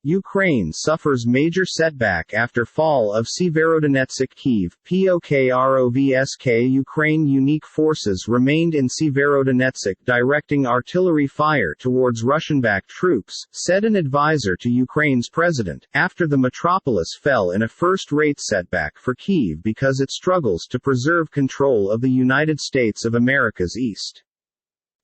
Ukraine suffers major setback after fall of Sievierodonetsk. Kyiv, Pokrovsk. Ukraine unique forces remained in Sievierodonetsk directing artillery fire towards Russian-backed troops, said an advisor to Ukraine's president, after the metropolis fell in a first-rate setback for Kyiv because it struggles to preserve control of the United States of America's east.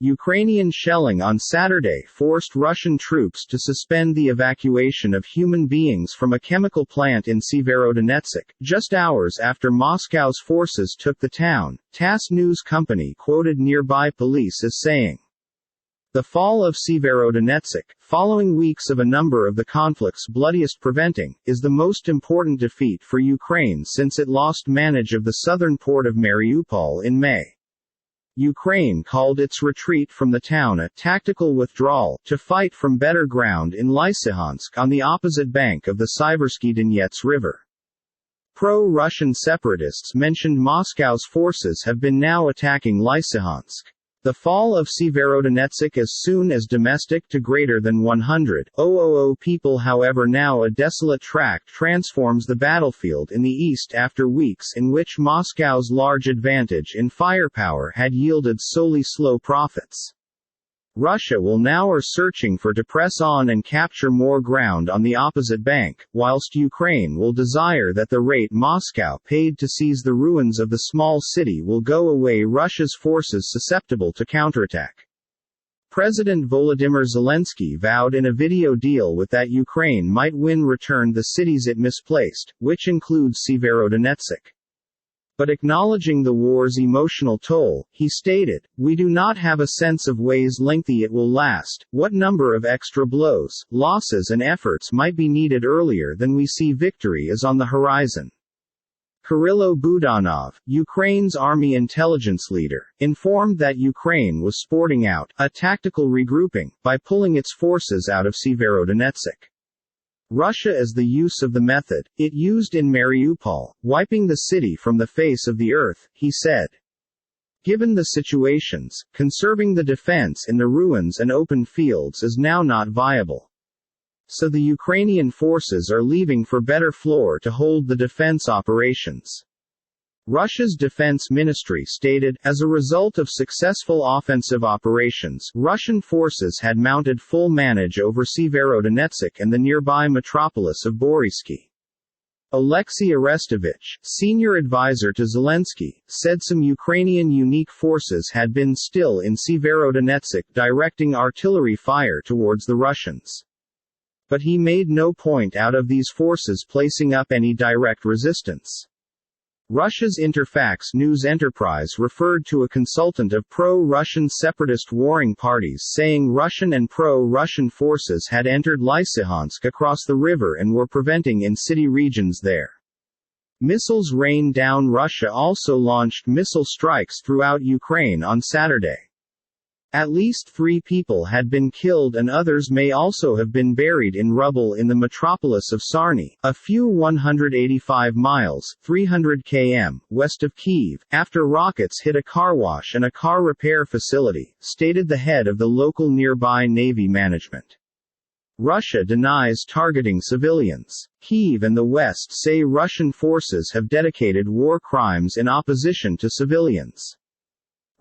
Ukrainian shelling on Saturday forced Russian troops to suspend the evacuation of human beings from a chemical plant in Sievierodonetsk, just hours after Moscow's forces took the town, TASS news company quoted nearby police as saying. The fall of Sievierodonetsk, following weeks of a number of the conflict's bloodiest preventing, is the most important defeat for Ukraine since it lost manage of the southern port of Mariupol in May. Ukraine called its retreat from the town a tactical withdrawal to fight from better ground in Lysychansk on the opposite bank of the Sievierodonetsk River. Pro-Russian separatists mentioned Moscow's forces have been now attacking Lysychansk. The fall of Sievierodonetsk as soon as domestic to greater than 100,000 people. However, now a desolate tract transforms the battlefield in the east after weeks in which Moscow's large advantage in firepower had yielded solely slow profits. Russia will now are searching to press on and capture more ground on the opposite bank, whilst Ukraine will desire that the rate Moscow paid to seize the ruins of the small city will go away. Russia's forces susceptible to counterattack. President Volodymyr Zelensky vowed in a video deal with that Ukraine might win return the cities it misplaced, which includes Sievierodonetsk. But acknowledging the war's emotional toll, he stated, "We do not have a sense of ways lengthy it will last, what number of extra blows, losses and efforts might be needed earlier than we see victory is on the horizon." Kirilo Budanov, Ukraine's army intelligence leader, informed that Ukraine was sporting out a tactical regrouping by pulling its forces out of Sievierodonetsk. Russia is the use of the method it used in Mariupol, wiping the city from the face of the earth, he said. Given the situations, conserving the defense in the ruins and open fields is now not viable. So the Ukrainian forces are leaving for better floor to hold the defense operations. Russia's defense ministry stated, as a result of successful offensive operations, Russian forces had mounted full manage over Sievierodonetsk and the nearby metropolis of Boryspil. Alexei Arestovich, senior advisor to Zelensky, said some Ukrainian unique forces had been still in Sievierodonetsk directing artillery fire towards the Russians. But he made no point out of these forces placing up any direct resistance. Russia's Interfax news enterprise referred to a consultant of pro-Russian separatist warring parties saying Russian and pro-Russian forces had entered Lysychansk across the river and were preventing in-city regions there. Missiles rained down. Russia also launched missile strikes throughout Ukraine on Saturday. At least 3 people had been killed and others may also have been buried in rubble in the metropolis of Sarny, a few 185 miles (300 km) west of Kyiv, after rockets hit a car wash and a car repair facility, stated the head of the local nearby Navy management. Russia denies targeting civilians. Kyiv and the West say Russian forces have dedicated war crimes in opposition to civilians.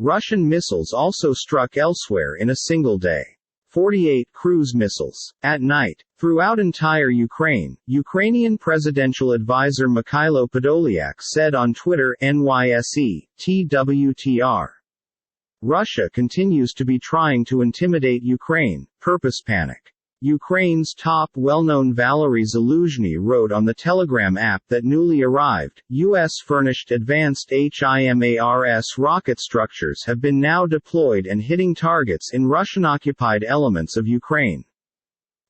Russian missiles also struck elsewhere in a single day. 48 cruise missiles. At night. Throughout entire Ukraine, Ukrainian presidential advisor Mikhailo Podolyak said on Twitter, NYSE, TWTR. Russia continues to be trying to intimidate Ukraine, purpose panic. Ukraine's top well-known Valery Zaluzhny wrote on the Telegram app that newly arrived, U.S.-furnished advanced HIMARS rocket structures have been now deployed and hitting targets in Russian-occupied elements of Ukraine.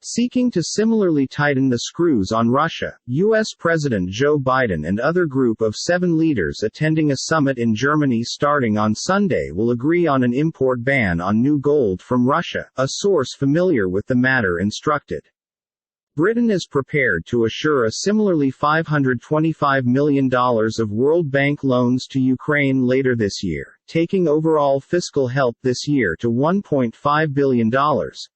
Seeking to similarly tighten the screws on Russia, U.S. President Joe Biden and other group of 7 leaders attending a summit in Germany starting on Sunday will agree on an import ban on new gold from Russia, a source familiar with the matter instructed. Britain is prepared to assure a similarly $525 million of World Bank loans to Ukraine later this year, taking overall fiscal help this year to $1.5 billion,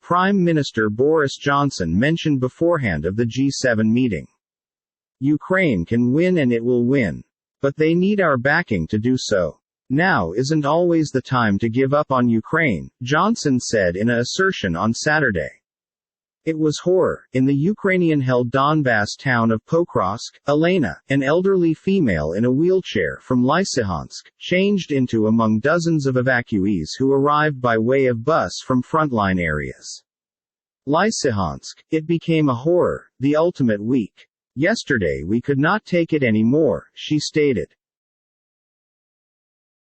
Prime Minister Boris Johnson mentioned beforehand of the G7 meeting. Ukraine can win and it will win. But they need our backing to do so. Now isn't always the time to give up on Ukraine, Johnson said in an assertion on Saturday. It was horror. In the Ukrainian-held Donbas town of Pokrovsk, Elena, an elderly female in a wheelchair from Lysychansk, changed into among dozens of evacuees who arrived by way of bus from frontline areas. Lysychansk, it became a horror, the ultimate week. Yesterday we could not take it anymore, she stated.